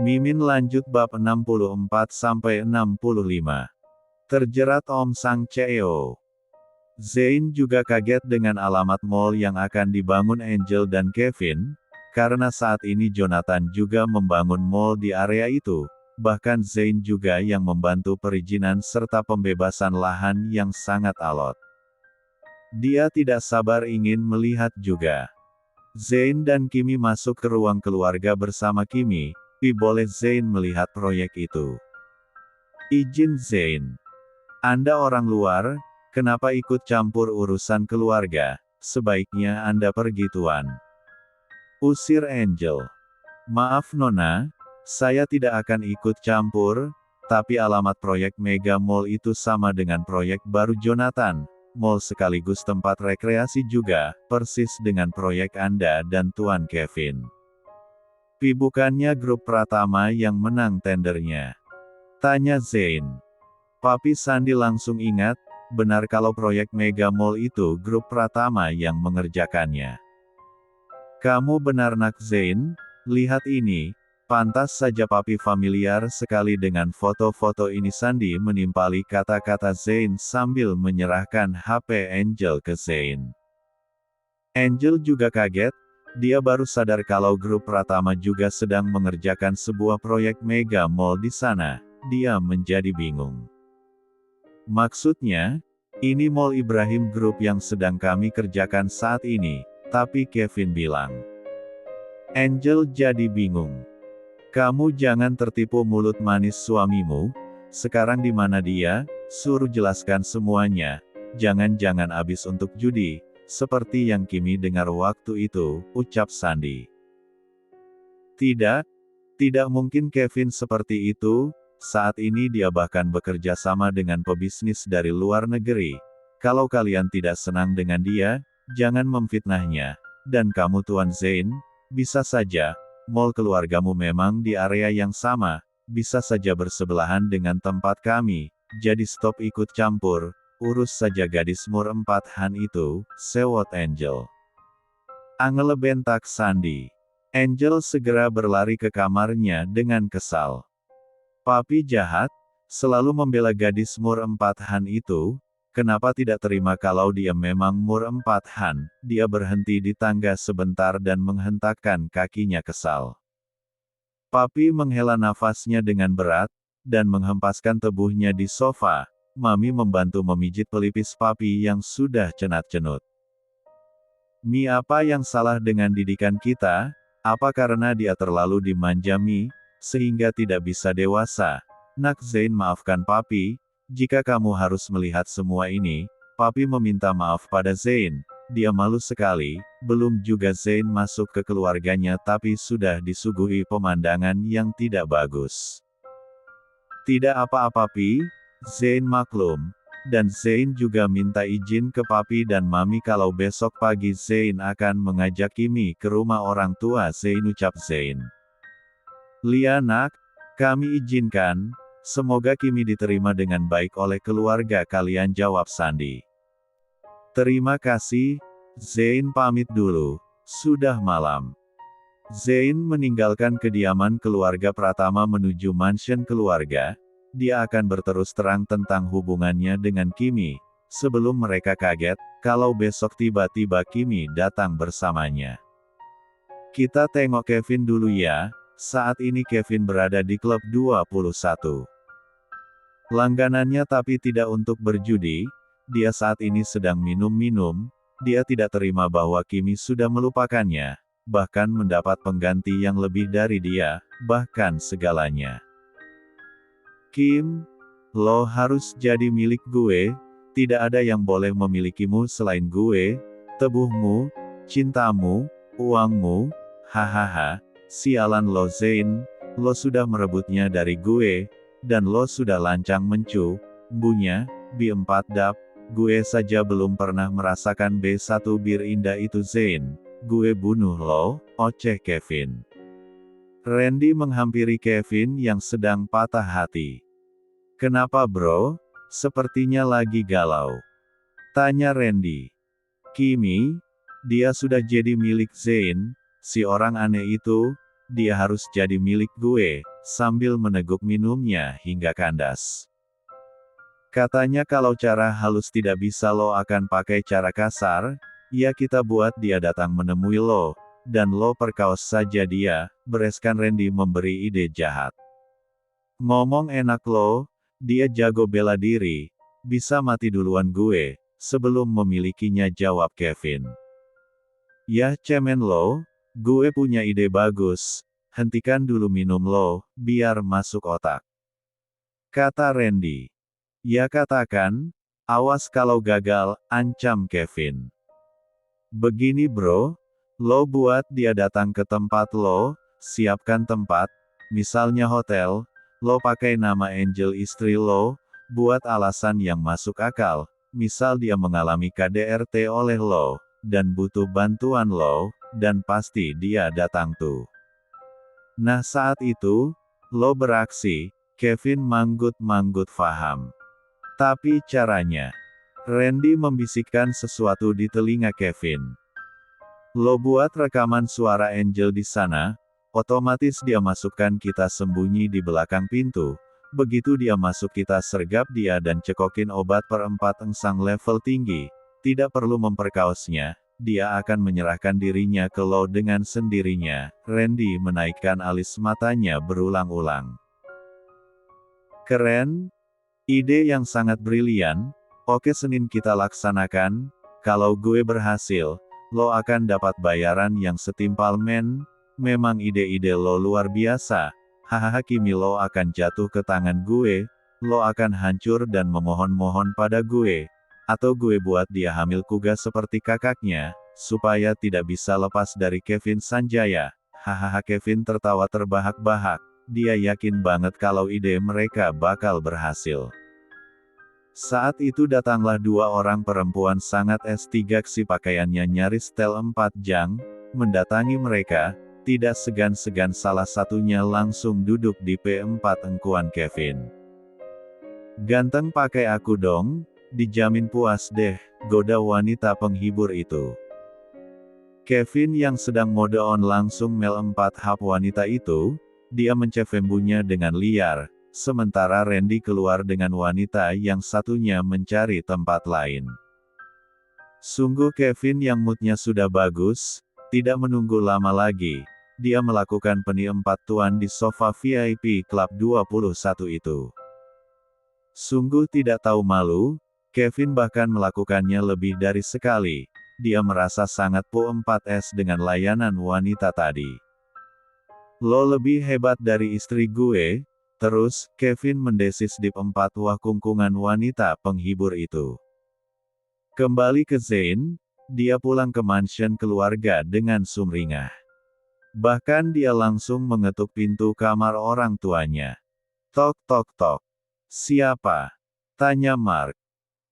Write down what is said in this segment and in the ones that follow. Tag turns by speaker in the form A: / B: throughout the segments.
A: Mimin lanjut bab 64-65. Terjerat Om Sang Cheo. Zain juga kaget dengan alamat mall yang akan dibangun Angel dan Kevin, karena saat ini Jonathan juga membangun mall di area itu, bahkan Zain juga yang membantu perizinan serta pembebasan lahan yang sangat alot. Dia tidak sabar ingin melihat juga. Zain dan Kimi masuk ke ruang keluarga bersama Kimi. Boleh Zain melihat proyek itu? Izin Zain. Anda orang luar, kenapa ikut campur urusan keluarga? Sebaiknya Anda pergi tuan. Usir Angel. Maaf Nona, saya tidak akan ikut campur, tapi alamat proyek Mega Mall itu sama dengan proyek baru Jonathan. Mall sekaligus tempat rekreasi juga, persis dengan proyek Anda dan Tuan Kevin. Bukannya grup Pratama yang menang tendernya? Tanya Zain. Papi Sandi langsung ingat, benar kalau proyek Mega Mall itu grup Pratama yang mengerjakannya. Kamu benar nak Zain, lihat ini, pantas saja papi familiar sekali dengan foto-foto ini. Sandi menimpali kata-kata Zain sambil menyerahkan HP Angel ke Zain. Angel juga kaget. Dia baru sadar kalau grup Pratama juga sedang mengerjakan sebuah proyek Mega Mall di sana. Dia menjadi bingung. Maksudnya, ini Mall Ibrahim Group yang sedang kami kerjakan saat ini, tapi Kevin bilang. Angel jadi bingung. Kamu jangan tertipu mulut manis suamimu, sekarang di mana dia? Suruh jelaskan semuanya, jangan-jangan habis untuk judi. Seperti yang Kimi dengar waktu itu, ucap Sandi. Tidak mungkin Kevin seperti itu, saat ini dia bahkan bekerja sama dengan pebisnis dari luar negeri. Kalau kalian tidak senang dengan dia, jangan memfitnahnya. Dan kamu Tuan Zain, bisa saja, mall keluargamu memang di area yang sama, bisa saja bersebelahan dengan tempat kami, jadi stop ikut campur. Urus saja gadis Mur 4 Han itu, sewot Angel. Angel bentak Sandi. Angel segera berlari ke kamarnya dengan kesal. Papi jahat, selalu membela gadis Mur 4 Han itu, kenapa tidak terima kalau dia memang Mur 4 Han? Dia berhenti di tangga sebentar dan menghentakkan kakinya kesal. Papi menghela nafasnya dengan berat, dan menghempaskan tubuhnya di sofa. Mami membantu memijit pelipis papi yang sudah cenat-cenut. Mi, apa yang salah dengan didikan kita? Apa karena dia terlalu dimanja Mi, sehingga tidak bisa dewasa? Nak Zain, maafkan papi, jika kamu harus melihat semua ini. Papi meminta maaf pada Zain. Dia malu sekali, belum juga Zain masuk ke keluarganya tapi sudah disuguhi pemandangan yang tidak bagus. Tidak apa-apa Pi. Zain maklum, dan Zain juga minta izin ke papi dan mami kalau besok pagi Zain akan mengajak Kimi ke rumah orang tua Zain, ucap Zain. Lia nak, kami izinkan, semoga Kimi diterima dengan baik oleh keluarga kalian, jawab Sandi. Terima kasih, Zain pamit dulu, sudah malam. Zain meninggalkan kediaman keluarga Pratama menuju mansion keluarga. Dia akan berterus terang tentang hubungannya dengan Kimi, sebelum mereka kaget, kalau besok tiba-tiba Kimi datang bersamanya. Kita tengok Kevin dulu ya, saat ini Kevin berada di klub 21. Langganannya tapi tidak untuk berjudi, dia saat ini sedang minum-minum, dia tidak terima bahwa Kimi sudah melupakannya, bahkan mendapat pengganti yang lebih dari dia, bahkan segalanya. Kim, lo harus jadi milik gue, tidak ada yang boleh memilikimu selain gue, tubuhmu, cintamu, uangmu, hahaha, sialan lo Zain, lo sudah merebutnya dari gue, dan lo sudah lancang bunyi, B4 dap, gue saja belum pernah merasakan B1 bir indah itu Zain, gue bunuh lo, oceh Kevin. Randy menghampiri Kevin yang sedang patah hati. Kenapa bro? Sepertinya lagi galau. Tanya Randy. Kimi, dia sudah jadi milik Zain, si orang aneh itu, dia harus jadi milik gue, sambil meneguk minumnya hingga kandas. Katanya kalau cara halus tidak bisa lo akan pakai cara kasar, ya kita buat dia datang menemui lo, dan lo perkaos saja dia, bereskan Randy memberi ide jahat. Ngomong enak lo, dia jago bela diri, bisa mati duluan gue, sebelum memilikinya jawab Kevin. Yah cemen lo, gue punya ide bagus, hentikan dulu minum lo, biar masuk otak. Kata Randy. Ya katakan, awas kalau gagal, ancam Kevin. Begini bro, lo buat dia datang ke tempat lo, siapkan tempat, misalnya hotel, lo pakai nama Angel istri lo, buat alasan yang masuk akal, misal dia mengalami KDRT oleh lo, dan butuh bantuan lo, dan pasti dia datang tuh. Nah saat itu, lo beraksi, Kevin manggut-manggut faham. Tapi caranya. Randy membisikkan sesuatu di telinga Kevin. Lo buat rekaman suara Angel di sana, otomatis dia masukkan kita sembunyi di belakang pintu, begitu dia masuk kita sergap dia dan cekokin obat perempat engsang level tinggi, tidak perlu memperkaosnya, dia akan menyerahkan dirinya ke lo dengan sendirinya. Randy menaikkan alis matanya berulang-ulang. Keren? Ide yang sangat brilian. Oke Senin kita laksanakan, kalau gue berhasil, lo akan dapat bayaran yang setimpal men, memang ide-ide lo luar biasa, hahaha Kimi lo akan jatuh ke tangan gue, lo akan hancur dan memohon-mohon pada gue, atau gue buat dia hamil kuga seperti kakaknya, supaya tidak bisa lepas dari Kevin Sanjaya, hahaha Kevin tertawa terbahak-bahak, dia yakin banget kalau ide mereka bakal berhasil. Saat itu datanglah dua orang perempuan sangat S3 pakaiannya nyaris setel 4 jang, mendatangi mereka, tidak segan-segan salah satunya langsung duduk di P4 engkuan Kevin. Ganteng pakai aku dong, dijamin puas deh, goda wanita penghibur itu. Kevin yang sedang mode on langsung mel 4 hap wanita itu, dia mencefembunya dengan liar. Sementara Randy keluar dengan wanita yang satunya mencari tempat lain. Sungguh Kevin yang moodnya sudah bagus, tidak menunggu lama lagi, dia melakukan peni 4 tuan di sofa VIP Club 21 itu. Sungguh tidak tahu malu, Kevin bahkan melakukannya lebih dari sekali, dia merasa sangat po4s dengan layanan wanita tadi. Lo lebih hebat dari istri gue. Terus, Kevin mendesis di 4 wah kungkungan wanita penghibur itu. Kembali ke Zain, dia pulang ke mansion keluarga dengan sumringah. Bahkan dia langsung mengetuk pintu kamar orang tuanya. Tok tok tok. Siapa? Tanya Mark.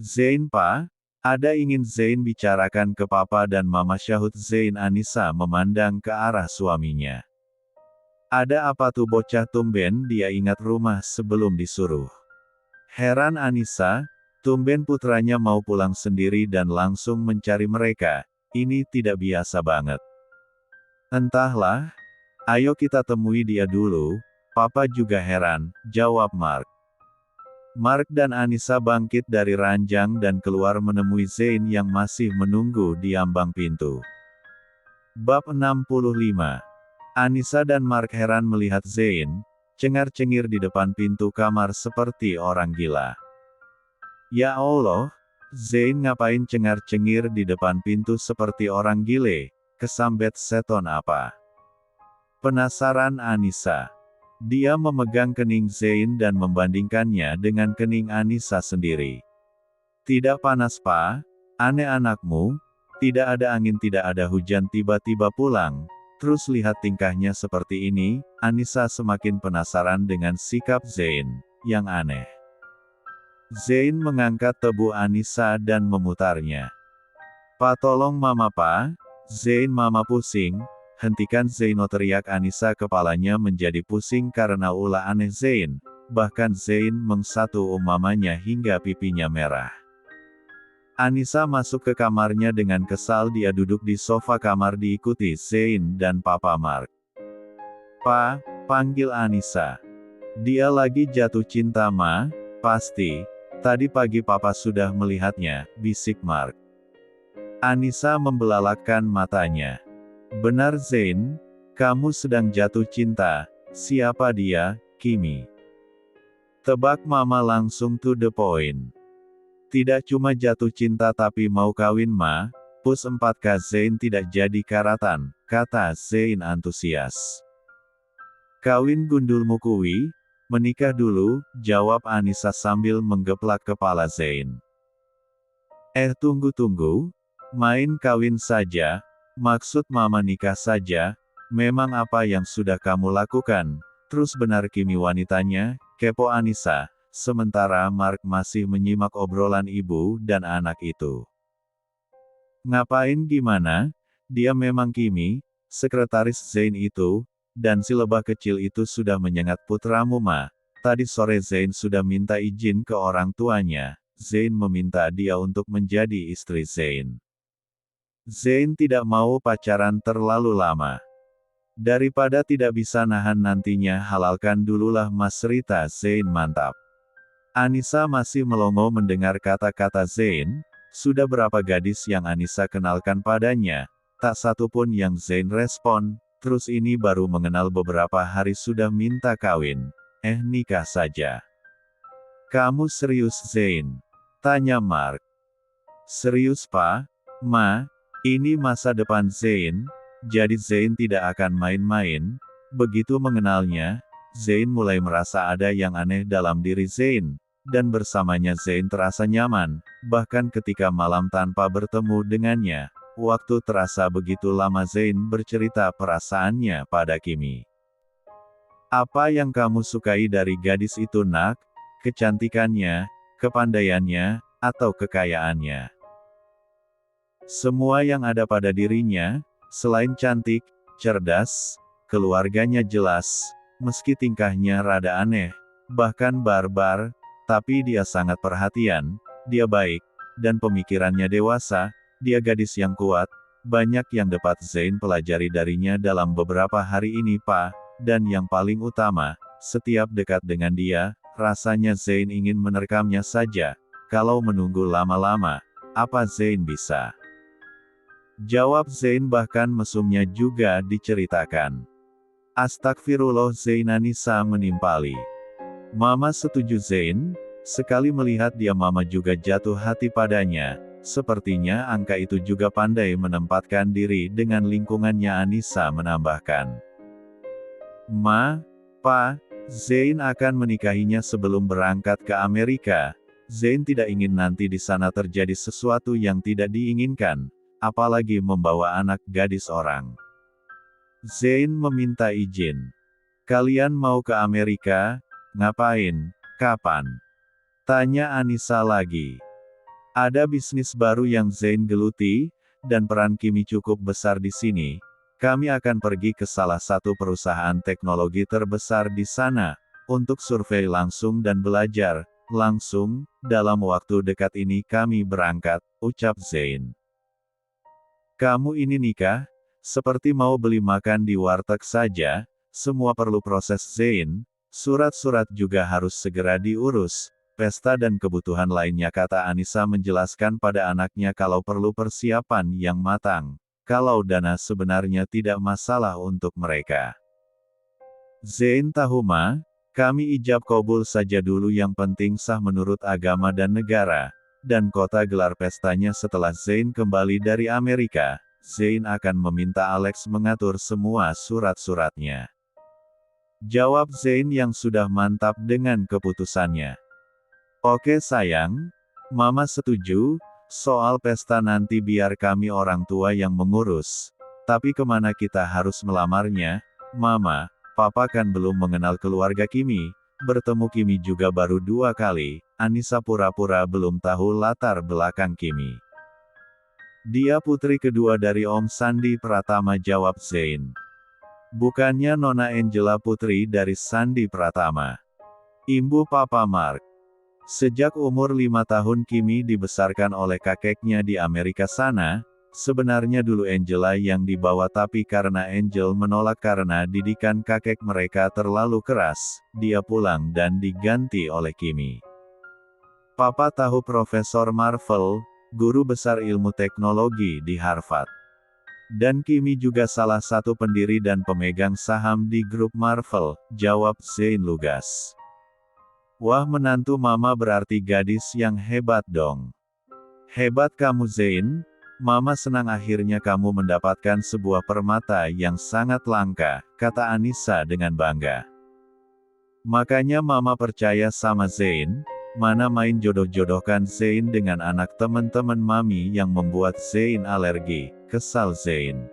A: Zain pa? Ada ingin Zain bicarakan ke papa dan mama syahut Zain. Anissa memandang ke arah suaminya. Ada apa tuh bocah tumben dia ingat rumah sebelum disuruh. Heran Anissa, tumben putranya mau pulang sendiri dan langsung mencari mereka, ini tidak biasa banget. Entahlah, ayo kita temui dia dulu, papa juga heran, jawab Mark. Mark dan Anissa bangkit dari ranjang dan keluar menemui Zain yang masih menunggu di ambang pintu. Bab 65. Anissa dan Mark heran melihat Zain, cengar-cengir di depan pintu kamar seperti orang gila. Ya Allah, Zain ngapain cengar-cengir di depan pintu seperti orang gile, kesambet seton apa? Penasaran Anissa. Dia memegang kening Zain dan membandingkannya dengan kening Anissa sendiri. Tidak panas pa? Aneh anakmu, tidak ada angin tidak ada hujan tiba-tiba pulang. Terus lihat tingkahnya seperti ini, Anissa semakin penasaran dengan sikap Zain, yang aneh. Zain mengangkat tebu Anissa dan memutarnya. Pa tolong mama pa, Zain mama pusing, hentikan Zaino teriak Anissa kepalanya menjadi pusing karena ulah aneh Zain, bahkan Zain mengsatu mamanya hingga pipinya merah. Anissa masuk ke kamarnya dengan kesal dia duduk di sofa kamar diikuti Zain dan Papa Mark. Pa, panggil Anissa. Dia lagi jatuh cinta Ma, pasti. Tadi pagi papa sudah melihatnya, bisik Mark. Anissa membelalakkan matanya. Benar Zain, kamu sedang jatuh cinta. Siapa dia, Kimi? Tebak mama langsung to the point. Tidak cuma jatuh cinta tapi mau kawin Ma, pus 4K Zain tidak jadi karatan, kata Zain antusias. Kawin gundulmu kuwi, menikah dulu, jawab Anissa sambil menggeplak kepala Zain. Tunggu, main kawin saja, maksud mama nikah saja, memang apa yang sudah kamu lakukan, terus benar Kimi wanitanya, kepo Anissa, sementara Mark masih menyimak obrolan ibu dan anak itu. Ngapain gimana? Dia memang Kimi, sekretaris Zain itu, dan si lebah kecil itu sudah menyengat putramu Ma. Tadi sore Zain sudah minta izin ke orang tuanya, Zain meminta dia untuk menjadi istri Zain. Zain tidak mau pacaran terlalu lama. Daripada tidak bisa nahan nantinya halalkan dululah Mas Rita Zain mantap. Anissa masih melongo mendengar kata-kata Zain, sudah berapa gadis yang Anissa kenalkan padanya, tak satu pun yang Zain respon, terus ini baru mengenal beberapa hari sudah minta kawin, nikah saja. Kamu serius Zain? Tanya Mark. Serius Pak? Ma, ini masa depan Zain, jadi Zain tidak akan main-main. Begitu mengenalnya, Zain mulai merasa ada yang aneh dalam diri Zain, dan bersamanya Zain terasa nyaman, bahkan ketika malam tanpa bertemu dengannya, waktu terasa begitu lama. Zain bercerita perasaannya pada Kimi. Apa yang kamu sukai dari gadis itu Nak? Kecantikannya, kepandaiannya, atau kekayaannya? Semua yang ada pada dirinya, selain cantik, cerdas, keluarganya jelas, meski tingkahnya rada aneh, bahkan barbar, tapi dia sangat perhatian, dia baik, dan pemikirannya dewasa, dia gadis yang kuat, banyak yang dapat Zain pelajari darinya dalam beberapa hari ini Pak, dan yang paling utama, setiap dekat dengan dia, rasanya Zain ingin menerkamnya saja, kalau menunggu lama-lama, apa Zain bisa? Jawab Zain bahkan mesumnya juga diceritakan. Astagfirullah Zain Anissa menimpali. Mama setuju Zain, sekali melihat dia mama juga jatuh hati padanya, sepertinya angka itu juga pandai menempatkan diri dengan lingkungannya. Anissa menambahkan. Ma, Pa, Zain akan menikahinya sebelum berangkat ke Amerika, Zain tidak ingin nanti di sana terjadi sesuatu yang tidak diinginkan, apalagi membawa anak gadis orang. Zain meminta izin. Kalian mau ke Amerika? Ngapain? Kapan? Tanya Anissa lagi. Ada bisnis baru yang Zain geluti, dan peran Kimi cukup besar di sini. Kami akan pergi ke salah satu perusahaan teknologi terbesar di sana, untuk survei langsung dan belajar, langsung, dalam waktu dekat ini kami berangkat, ucap Zain. Kamu ini nikah? Seperti mau beli makan di warteg saja, semua perlu proses Zain, surat-surat juga harus segera diurus, pesta dan kebutuhan lainnya kata Anissa menjelaskan pada anaknya kalau perlu persiapan yang matang, kalau dana sebenarnya tidak masalah untuk mereka. Zain tahu Ma, kami ijab kabul saja dulu yang penting sah menurut agama dan negara, dan kota gelar pestanya setelah Zain kembali dari Amerika, Zain akan meminta Alex mengatur semua surat-suratnya. Jawab Zain yang sudah mantap dengan keputusannya. Oke sayang, Mama setuju, soal pesta nanti biar kami orang tua yang mengurus. Tapi kemana kita harus melamarnya? Mama, Papa kan belum mengenal keluarga Kimi, bertemu Kimi juga baru 2 kali, Anissa pura-pura belum tahu latar belakang Kimi. Dia putri kedua dari Om Sandi Pratama jawab Zain. Bukannya Nona Angela putri dari Sandi Pratama. Imbu Papa Mark. Sejak umur 5 tahun Kimi dibesarkan oleh kakeknya di Amerika sana, Sebenarnya dulu Angela yang dibawa tapi karena Angel menolak karena didikan kakek mereka terlalu keras, dia pulang dan diganti oleh Kimi. Papa tahu Profesor Marvel, guru besar ilmu teknologi di Harvard. Dan Kimi juga salah satu pendiri dan pemegang saham di grup Marvel, jawab Zane lugas. Wah, menantu mama berarti gadis yang hebat dong. Hebat kamu Zane. Mama senang akhirnya kamu mendapatkan sebuah permata yang sangat langka, kata Anissa dengan bangga. Makanya mama percaya sama Zain, mana main jodoh-jodohkan Zain dengan anak teman-teman mami yang membuat Zain alergi, kesal Zain.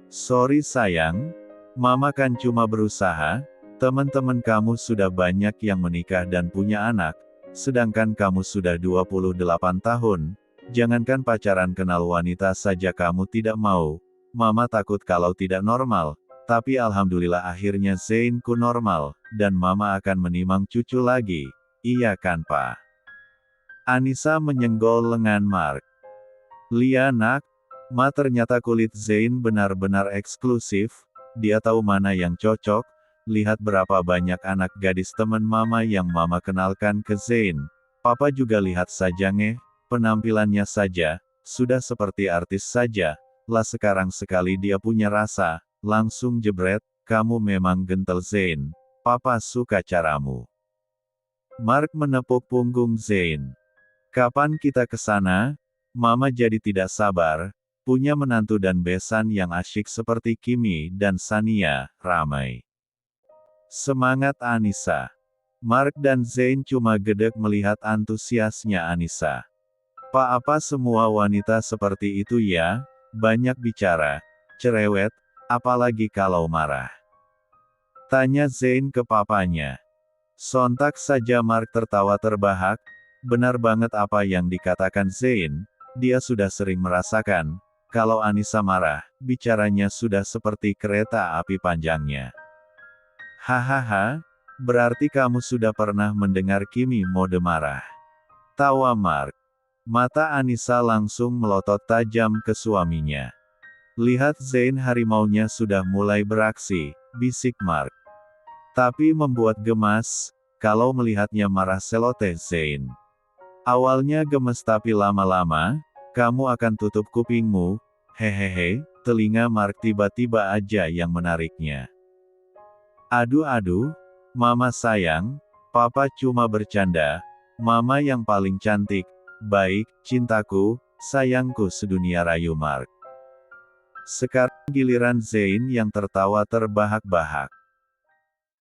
A: Sorry sayang, mama kan cuma berusaha, teman-teman kamu sudah banyak yang menikah dan punya anak, sedangkan kamu sudah 28 tahun. Jangankan pacaran kenal wanita saja kamu tidak mau, mama takut kalau tidak normal, tapi alhamdulillah akhirnya Zainku normal, dan mama akan menimang cucu lagi, iya kan pak? Anissa menyenggol lengan Mark. Lia nak, ma ternyata kulit Zain benar-benar eksklusif, dia tahu mana yang cocok, lihat berapa banyak anak gadis teman mama yang mama kenalkan ke Zain, papa juga lihat saja ngeh. Penampilannya saja, sudah seperti artis saja, lah sekarang sekali dia punya rasa, langsung jebret, kamu memang gentle Zain, papa suka caramu. Mark menepuk punggung Zain. Kapan kita ke sana? Mama jadi tidak sabar, punya menantu dan besan yang asyik seperti Kimi dan Sania, ramai. Semangat Anissa. Mark dan Zain cuma gedek melihat antusiasnya Anissa. Pak apa semua wanita seperti itu ya, banyak bicara, cerewet, apalagi kalau marah. Tanya Zain ke papanya. Sontak saja Mark tertawa terbahak, benar banget apa yang dikatakan Zain, dia sudah sering merasakan, kalau Anissa marah, bicaranya sudah seperti kereta api panjangnya. Hahaha, berarti kamu sudah pernah mendengar Kimi mode marah. Tawa Mark. Mata Anissa langsung melotot tajam ke suaminya. Lihat Zain harimaunya sudah mulai beraksi, bisik Mark. Tapi membuat gemas, kalau melihatnya marah seloteh Zain. Awalnya gemes tapi lama-lama, kamu akan tutup kupingmu, hehehe, telinga Mark tiba-tiba aja yang menariknya. Aduh, mama sayang, papa cuma bercanda, mama yang paling cantik. Baik, cintaku, sayangku sedunia rayu Mark. Sekarang giliran Zain yang tertawa terbahak-bahak.